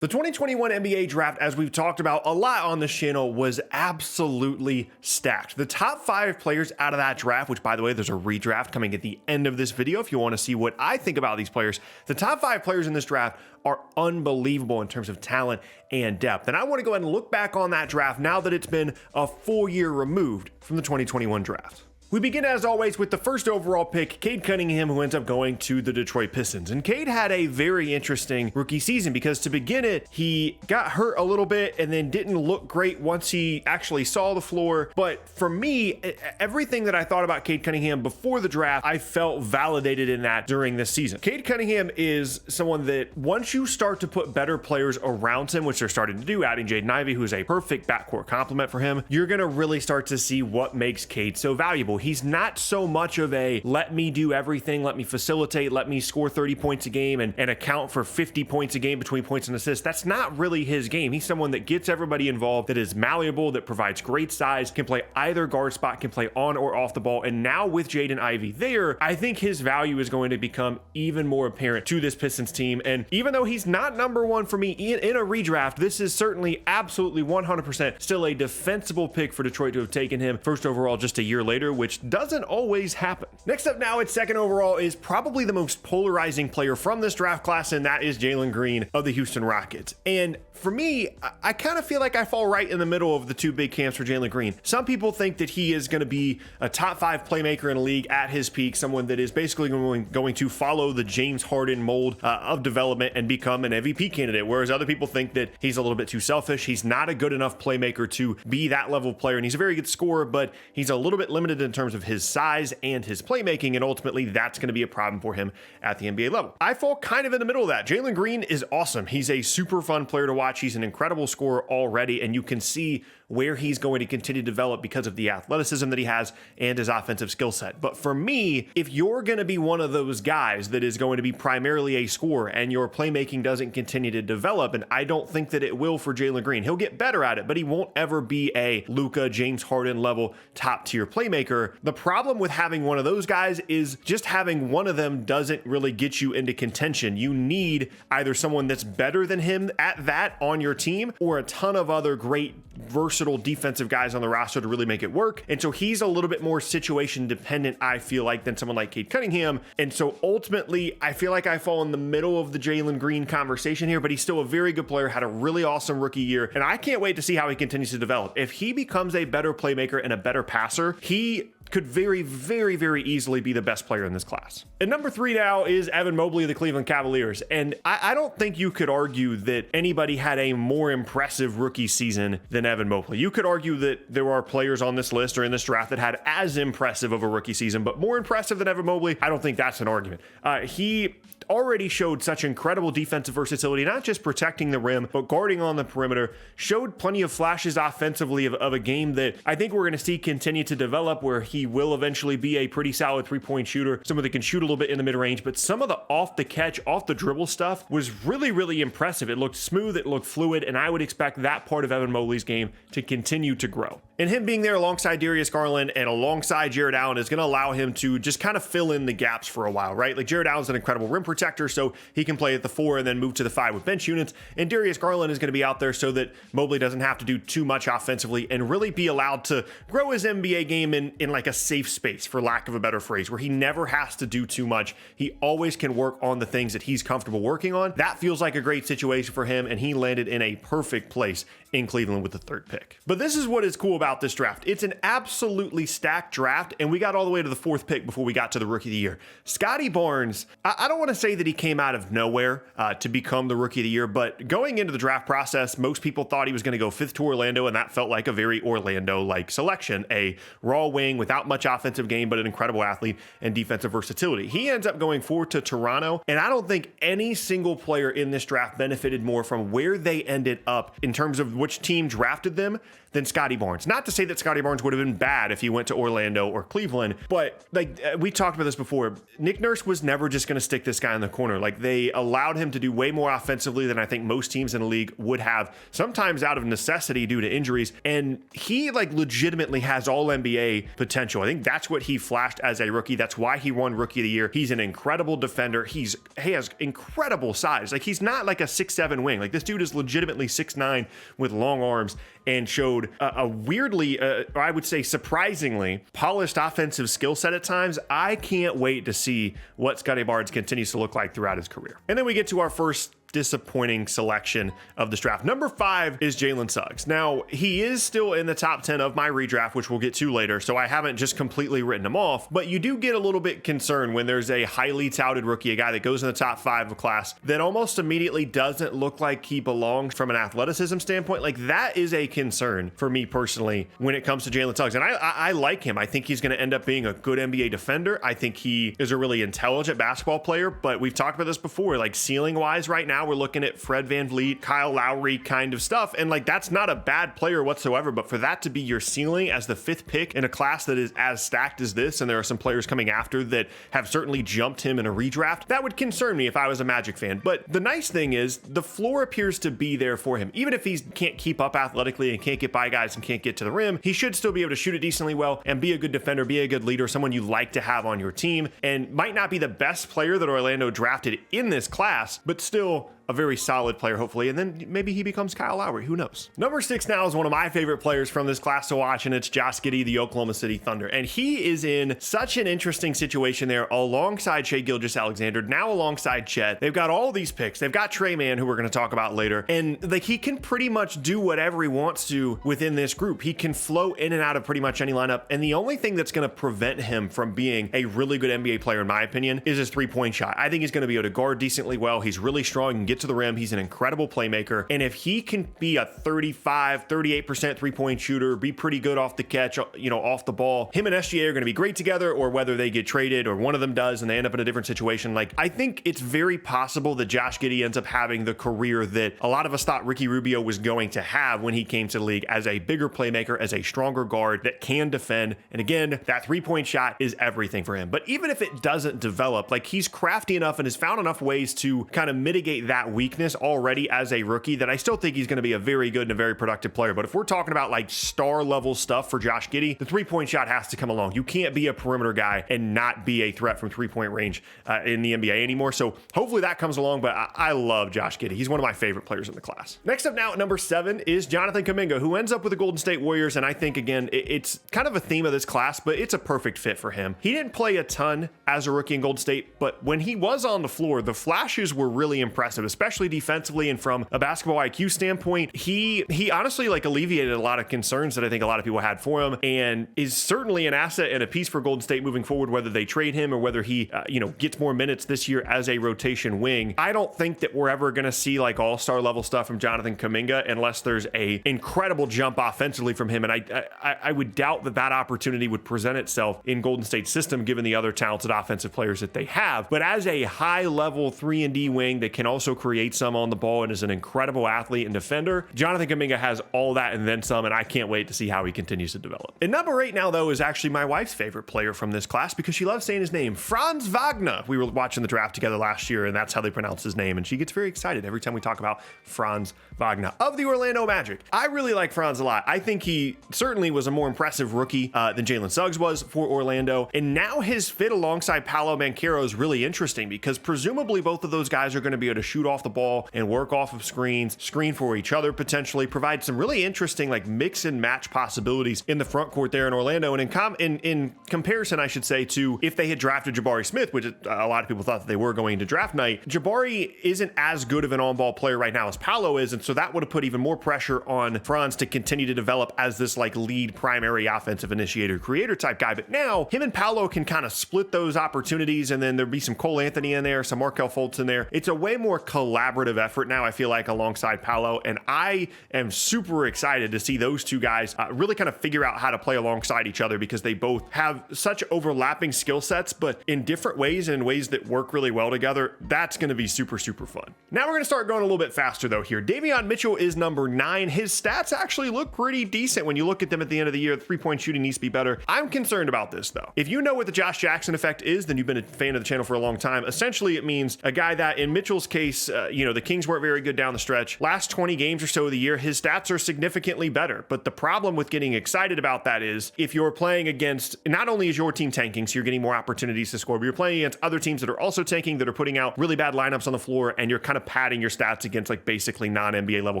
The 2021 NBA draft, as we've talked about a lot on this channel, was absolutely stacked. The top 5 players out of that draft, which by the way, there's a redraft coming at the end of this video if you want to see what I think about these players. The top 5 players in this draft are unbelievable in terms of talent and depth. And I want to go ahead and look back on that draft now that it's been a full year removed from the 2021 draft. We begin, as always, with the first overall pick, Kade Cunningham, who ends up going to the Detroit Pistons. And Cade had a very interesting rookie season because to begin it, he got hurt a little bit and then didn't look great once he actually saw the floor. But for me, everything that I thought about Kade Cunningham before the draft, I felt validated in that during this season. Cade Cunningham is someone that once you start to put better players around him, which they're starting to do, adding Jaden Ivey, who is a perfect backcourt complement for him, you're going to really start to see what makes Cade so valuable. He's not so much of a let me do everything, let me facilitate, let me score 30 points a game and account for 50 points a game between points and assists. That's not really his game. He's someone that gets everybody involved, that is malleable, that provides great size, can play either guard spot, can play on or off the ball. And now with Jaden Ivey there, I think his value is going to become even more apparent to this Pistons team. And even though he's not number one for me in a redraft, this is certainly absolutely 100% still a defensible pick for Detroit to have taken him first overall just a year later, which doesn't always happen. Next up now at second overall is probably the most polarizing player from this draft class, and that is Jalen Green of the Houston Rockets. And for me, I kind of feel like I fall right in the middle of the two big camps for Jalen Green. Some people think that he is going to be a top 5 playmaker in the league at his peak, someone that is basically going to follow the James Harden mold of development and become an MVP candidate, whereas other people think that he's a little bit too selfish. He's not a good enough playmaker to be that level of player, and he's a very good scorer, but he's a little bit limited in terms of his size and his playmaking, and ultimately that's going to be a problem for him at the NBA level. I fall kind of in the middle of that. Jalen Green is awesome. He's a super fun player to watch. He's an incredible scorer already, and you can see where he's going to continue to develop because of the athleticism that he has and his offensive skill set. But for me, if you're going to be one of those guys that is going to be primarily a scorer and your playmaking doesn't continue to develop, and I don't think that it will for Jalen Green, he'll get better at it, but he won't ever be a Luka, James Harden level top tier playmaker. The problem with having one of those guys is just having one of them doesn't really get you into contention. You need either someone that's better than him at that on your team or a ton of other great versatile defensive guys on the roster to really make it work. And so he's a little bit more situation dependent, I feel like, than someone like Kade Cunningham. And so ultimately, I feel like I fall in the middle of the Jalen Green conversation here, but he's still a very good player, had a really awesome rookie year. And I can't wait to see how he continues to develop. If he becomes a better playmaker and a better passer, he could very, very, very easily be the best player in this class. And number 3 now is Evan Mobley of the Cleveland Cavaliers. And I don't think you could argue that anybody had a more impressive rookie season than Evan Mobley. You could argue that there are players on this list or in this draft that had as impressive of a rookie season, but more impressive than Evan Mobley, I don't think that's an argument. He already showed such incredible defensive versatility, not just protecting the rim, but guarding on the perimeter, showed plenty of flashes offensively of a game that I think we're going to see continue to develop, where he will eventually be a pretty solid 3-point shooter, someone that can shoot a little bit in the mid-range, but some of the off the catch, off the dribble stuff was really, really impressive. It looked smooth, it looked fluid, and I would expect that part of Evan Mobley's game to continue to grow. And him being there alongside Darius Garland and alongside Jared Allen is going to allow him to just kind of fill in the gaps for a while, right? Like Jared Allen's an incredible rim protector, so he can play at the 4 and then move to the 5 with bench units. And Darius Garland is going to be out there so that Mobley doesn't have to do too much offensively and really be allowed to grow his NBA game in like a safe space, for lack of a better phrase, where he never has to do too much. He always can work on the things that he's comfortable working on. That feels like a great situation for him, and he landed in a perfect place in Cleveland with the 3rd pick. But this is what is cool about this draft. It's an absolutely stacked draft, and we got all the way to the 4th pick before we got to the rookie of the year. Scotty Barnes, I don't want to say that he came out of nowhere to become the rookie of the year, but going into the draft process, most people thought he was going to go 5th to Orlando, and that felt like a very Orlando-like selection, a raw wing without much offensive game, but an incredible athlete and defensive versatility. He ends up going 4 to Toronto, and I don't think any single player in this draft benefited more from where they ended up in terms of which team drafted them than Scottie Barnes. not to say that Scottie Barnes would have been bad if he went to Orlando or Cleveland, but like we talked about this before, Nick Nurse was never just going to stick this guy in the corner. Like they allowed him to do way more offensively than I think most teams in the league would have, sometimes out of necessity due to injuries. And he like legitimately has all NBA potential. I think that's what he flashed as a rookie. That's why he won Rookie of the Year. He's an incredible defender. He has incredible size. Like he's not like a 6'7" wing. Like this dude is legitimately 6'9" with long arms, and showed a weirdly, or I would say surprisingly, polished offensive skill set at times. I can't wait to see what Scotty Barnes continues to look like throughout his career. And then we get to our first disappointing selection of this draft. Number 5 is Jalen Suggs. Now, he is still in the top 10 of my redraft, which we'll get to later, so I haven't just completely written him off, but you do get a little bit concerned when there's a highly touted rookie, a guy that goes in the top 5 of class, that almost immediately doesn't look like he belongs from an athleticism standpoint. Like that is a concern for me personally when it comes to Jalen Suggs. And I like him. I think he's going to end up being a good NBA defender. I think he is a really intelligent basketball player, but we've talked about this before, like ceiling wise right now, we're looking at Fred VanVleet, Kyle Lowry kind of stuff. And like, that's not a bad player whatsoever, but for that to be your ceiling as the 5th pick in a class that is as stacked as this, and there are some players coming after that have certainly jumped him in a redraft, that would concern me if I was a Magic fan. But the nice thing is the floor appears to be there for him. Even if he can't keep up athletically and can't get by guys and can't get to the rim, he should still be able to shoot it decently well and be a good defender, be a good leader, someone you like to have on your team, and might not be the best player that Orlando drafted in this class, but still a very solid player, hopefully, and then maybe he becomes Kyle Lowry. Who knows? Number 6 now is one of my favorite players from this class to watch, and it's Josh Giddy, the Oklahoma City Thunder. And he is in such an interesting situation there alongside Shai Gilgeous-Alexander, now alongside Chet. They've got all these picks. They've got Trey Mann, who we're going to talk about later, and like he can pretty much do whatever he wants to within this group. He can flow in and out of pretty much any lineup, and the only thing that's going to prevent him from being a really good NBA player, in my opinion, is his three-point shot. I think he's going to be able to guard decently well. He's really strong and get to the rim. He's an incredible playmaker. And if he can be a 38% three-point shooter, be pretty good off the catch, off the ball, him and SGA are going to be great together, or whether they get traded or one of them does and they end up in a different situation. Like, I think it's very possible that Josh Giddy ends up having the career that a lot of us thought Ricky Rubio was going to have when he came to the league, as a bigger playmaker, as a stronger guard that can defend. And again, that three-point shot is everything for him. But even if it doesn't develop, like, he's crafty enough and has found enough ways to kind of mitigate that weakness already as a rookie that I still think he's going to be a very good and a very productive player. But if we're talking about like star level stuff for Josh Giddy, the three-point shot has to come along. You can't be a perimeter guy and not be a threat from three-point range in the NBA anymore. So hopefully that comes along, but I love Josh Giddy. He's one of my favorite players in the class. Next up now at number 7 is Jonathan Kuminga, who ends up with the Golden State Warriors. And I think, again, it's kind of a theme of this class, but it's a perfect fit for him. He didn't play a ton as a rookie in Golden State, but when he was on the floor, the flashes were really impressive, especially defensively and from a basketball IQ standpoint. He honestly like alleviated a lot of concerns that I think a lot of people had for him, and is certainly an asset and a piece for Golden State moving forward, whether they trade him or whether he gets more minutes this year as a rotation wing. I don't think that we're ever going to see like all-star level stuff from Jonathan Kuminga unless there's a incredible jump offensively from him, and I would doubt that opportunity would present itself in Golden State's system given the other talented offensive players that they have. But as a high-level 3-and-D wing that can also create some on the ball and is an incredible athlete and defender, Jonathan Kuminga has all that and then some, and I can't wait to see how he continues to develop. And number 8 now, though, is actually my wife's favorite player from this class because she loves saying his name, Franz Wagner. We were watching the draft together last year, and that's how they pronounce his name, and she gets very excited every time we talk about Franz Wagner of the Orlando Magic. I really like Franz a lot. I think he certainly was a more impressive rookie than Jalen Suggs was for Orlando, and now his fit alongside Paolo Banchero is really interesting because presumably both of those guys are going to be able to shoot off the ball and work off of screens, screen for each other, potentially provide some really interesting like mix and match possibilities in the front court there in Orlando. And in comparison, I should say, to if they had drafted Jabari Smith, which a lot of people thought that they were going into draft night, Jabari isn't as good of an on-ball player right now as Paolo is, and so that would have put even more pressure on Franz to continue to develop as this like lead primary offensive initiator creator type guy. But now him and Paolo can kind of split those opportunities, and then there'd be some Cole Anthony in there, some Markelle Fultz in there. It's a way more collaborative effort now, I feel like, alongside Paolo, and I am super excited to see those two guys really kind of figure out how to play alongside each other, because they both have such overlapping skill sets, but in different ways and in ways that work really well together. That's going to be super, super fun. Now we're going to start going a little bit faster though here. Davion Mitchell is number 9. His stats actually look pretty decent when you look at them at the end of the year. The 3-point shooting needs to be better. I'm concerned about this though. If you know what the Josh Jackson effect is, then you've been a fan of the channel for a long time. Essentially, it means a guy that, in Mitchell's case, the Kings weren't very good down the stretch. Last 20 games or so of the year, his stats are significantly better. But the problem with getting excited about that is, if you're playing against, not only is your team tanking, so you're getting more opportunities to score, but you're playing against other teams that are also tanking, that are putting out really bad lineups on the floor, and you're kind of padding your stats against like basically non-NBA level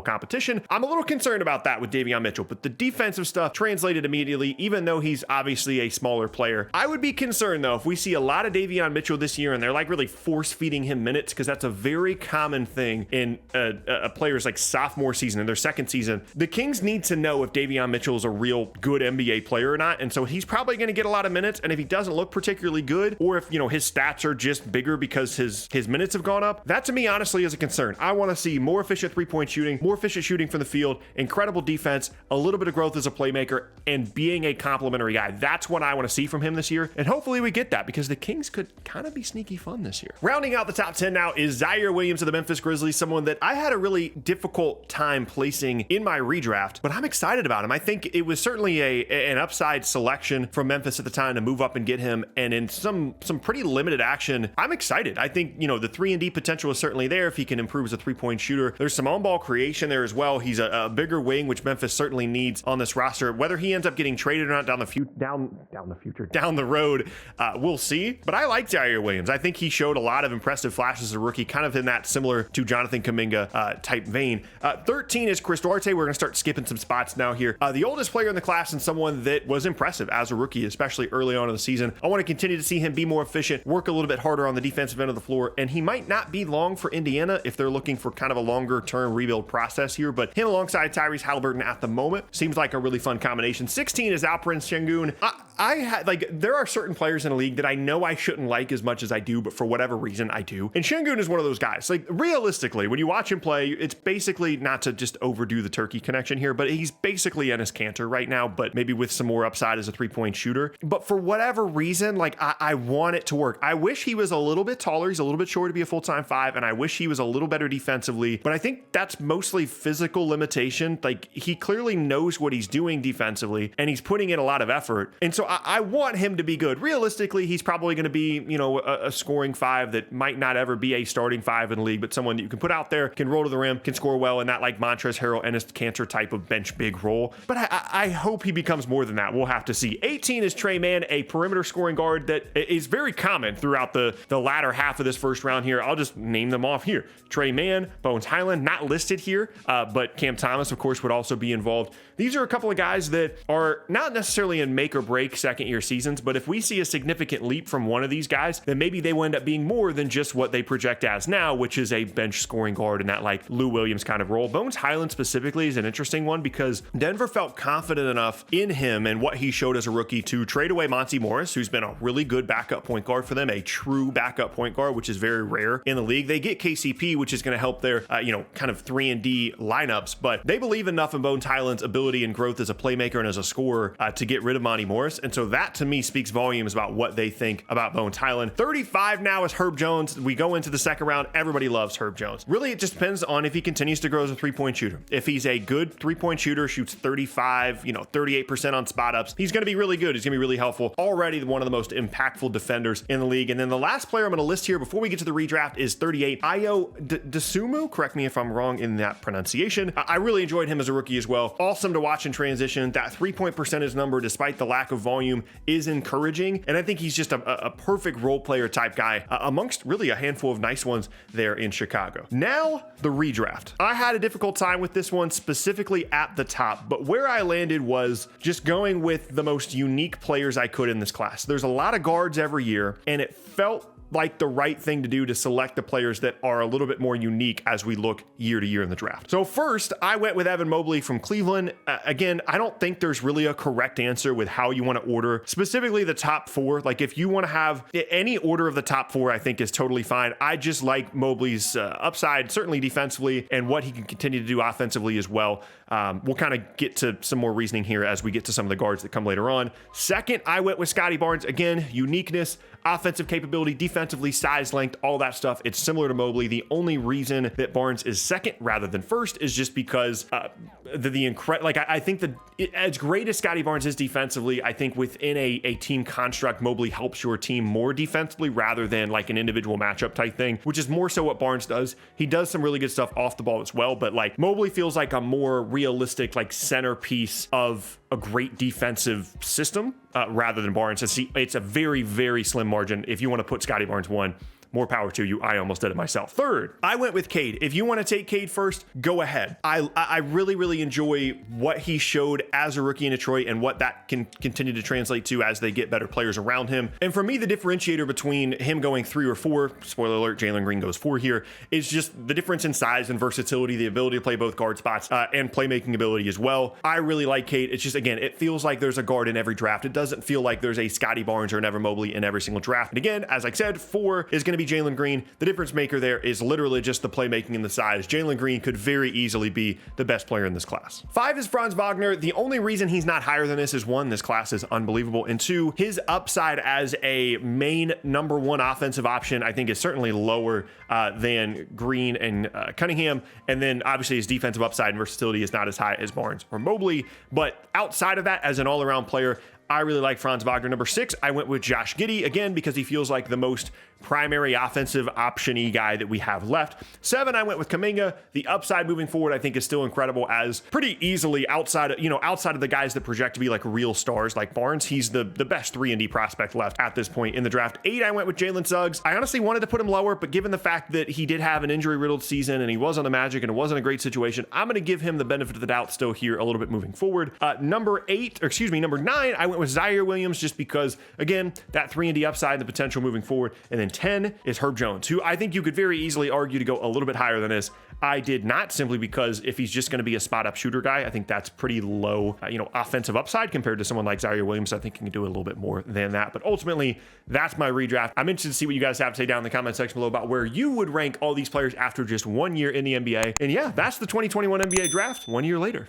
competition. I'm a little concerned about that with Davion Mitchell, but the defensive stuff translated immediately, even though he's obviously a smaller player. I would be concerned though if we see a lot of Davion Mitchell this year and they're like really force feeding him minutes, because that's a very common thing in a player's like sophomore season, in their second season. The Kings need to know if Davion Mitchell is a real good NBA player or not, and so he's probably going to get a lot of minutes, and if he doesn't look particularly good, or if his stats are just bigger because his minutes have gone up, that to me honestly is a concern. I want to see more efficient 3-point shooting, more efficient shooting from the field, incredible defense, a little bit of growth as a playmaker, and being a complimentary guy. That's what I want to see from him this year, and hopefully we get that, because the Kings could kind of be sneaky fun this year. Rounding out the top 10 now is Zaire Williams of the Memphis Grizzlies, someone that I had a really difficult time placing in my redraft, but I'm excited about him. I think it was certainly an upside selection from Memphis at the time to move up and get him, and in some pretty limited action, I'm excited. I think, the 3-and-D potential is certainly there if he can improve as a 3-point shooter. There's some on-ball creation there as well. He's a bigger wing, which Memphis certainly needs on this roster. Whether he ends up getting traded or not down the road, we'll see. But I like Zaire Williams. I think he showed a lot of impressive flashes as a rookie, kind of in that similar to Jonathan Kuminga type vein. 13 is Chris Duarte. We're going to start skipping some spots now here. The oldest player in the class, and someone that was impressive as a rookie, especially early on in the season. I want to continue to see him be more efficient, work a little bit harder on the defensive end of the floor, and he might not be long for Indiana if they're looking for kind of a longer term rebuild process here, but him alongside Tyrese Halliburton at the moment seems like a really fun combination. 16 is Alperen Sengun. There are certain players in a league that I know I shouldn't like as much as I do, but for whatever reason I do. And Sengun is one of those guys. Like, realistically, when you watch him play, it's basically, not to just overdo the turkey connection here, but he's basically Enes Kanter right now, but maybe with some more upside as a 3-point shooter. But for whatever reason, like, I want it to work. I wish he was a little bit taller. He's a little bit short to be a full-time 5, and I wish he was a little better defensively, but I think that's mostly physical limitation. Like, he clearly knows what he's doing defensively, and he's putting in a lot of effort. And so I want him to be good. Realistically, he's probably going to be, a scoring 5 that might not ever be a starting 5 in the league, but someone that you can put out there, can roll to the rim, can score well in that like Montrezl Harrell, Enes Kanter type of bench big role. But I hope he becomes more than that. We'll have to see. 18 is Tre Mann, a perimeter scoring guard that is very common throughout the latter half of this first round here. I'll just name them off here. Tre Mann, Bones Hyland, not listed here, but Cam Thomas, of course, would also be involved. These are a couple of guys that are not necessarily in make or break second year seasons, but if we see a significant leap from one of these guys, then maybe they will end up being more than just what they project as now, which is a bench scoring guard in that like Lou Williams kind of role. Bones Hyland specifically is an interesting one because Denver felt confident enough in him and what he showed as a rookie to trade away Monty Morris, who's been a really good backup point guard for them, a true backup point guard, which is very rare in the league. They get KCP, which is going to help their, kind of 3-and-D lineups, but they believe enough in Bones Hyland's ability and growth as a playmaker and as a scorer to get rid of Monty Morris. And so that to me speaks volumes about what they think about Bones Hyland. 35 now is Herb Jones. We go into the second round. Everybody loves Herb Jones. Really, it just depends on if he continues to grow as a 3-point shooter. If he's a good 3-point shooter, shoots 35, 38% on spot ups, he's going to be really good. He's going to be really helpful. Already one of the most impactful defenders in the league. And then the last player I'm going to list here before we get to the redraft is 38, Ayo Dosunmu. Correct me if I'm wrong in that pronunciation. I really enjoyed him as a rookie as well. Awesome to watch in transition. That 3-point percentage number, despite the lack of volume, is encouraging. And I think he's just a perfect role player type guy amongst really a handful of nice ones there in Chicago. Now, the redraft. I had a difficult time with this one, specifically at the top, but where I landed was just going with the most unique players I could in this class. There's a lot of guards every year, and it felt like the right thing to do to select the players that are a little bit more unique as we look year to year in the draft. So first, I went with Evan Mobley from Cleveland. Again, I don't think there's really a correct answer with how you want to order, specifically the top 4. Like if you want to have any order of the top 4, I think is totally fine. I just like Mobley's upside, certainly defensively, and what he can continue to do offensively as well. We'll kind of get to some more reasoning here as we get to some of the guards that come later on. Second, I went with Scotty Barnes. Again, uniqueness, offensive capability, defensively, size, length, all that stuff. It's similar to Mobley. The only reason that Barnes is second rather than first is just because I think that as great as Scotty Barnes is defensively, I think within a team construct, Mobley helps your team more defensively rather than like an individual matchup type thing, which is more so what Barnes does. He does some really good stuff off the ball as well, but like Mobley feels like a more realistic like centerpiece of a great defensive system rather than Barnes. It's a very, very slim margin. If you want to put Scotty Barnes 1, more power to you. I almost did it myself. Third, I went with Cade. If you want to take Cade first, go ahead. I really, really enjoy what he showed as a rookie in Detroit and what that can continue to translate to as they get better players around him. And for me, the differentiator between him going 3 or 4, spoiler alert, Jalen Green goes 4 here, is just the difference in size and versatility, the ability to play both guard spots and playmaking ability as well. I really like Cade. It's just, again, it feels like there's a guard in every draft. It doesn't feel like there's a Scotty Barnes or an Evan Mobley in every single draft. And again, as I said, 4 is going to be Jalen Green. The difference maker there is literally just the playmaking and the size. Jalen Green could very easily be the best player in this class. 5 is Franz Wagner. The only reason he's not higher than this is 1, this class is unbelievable, and 2, his upside as a main number 1 offensive option I think is certainly lower than Green and Cunningham, and then obviously his defensive upside and versatility is not as high as Barnes or Mobley, but outside of that, as an all-around player, I really like Franz Wagner. Number 6, I went with Josh Giddy, again, because he feels like the most primary offensive option-y guy that we have left. 7, I went with Kuminga. The upside moving forward, I think, is still incredible, as pretty easily outside of the guys that project to be like real stars like Barnes, he's the best 3-and-D prospect left at this point in the draft. 8, I went with Jalen Suggs. I honestly wanted to put him lower, but given the fact that he did have an injury-riddled season and he was on the Magic and it wasn't a great situation, I'm going to give him the benefit of the doubt still here a little bit moving forward. Number 9, I went with Zaire Williams, just because, again, that 3-and-D upside and the potential moving forward. And then 10 is Herb Jones, who I think you could very easily argue to go a little bit higher than this. I did not, simply because if he's just going to be a spot-up shooter guy, I think that's pretty low, offensive upside compared to someone like Zaire Williams. I think he can do a little bit more than that. But ultimately, that's my redraft. I'm interested to see what you guys have to say down in the comment section below about where you would rank all these players after just 1 year in the NBA. And yeah, that's the 2021 NBA draft 1 year later.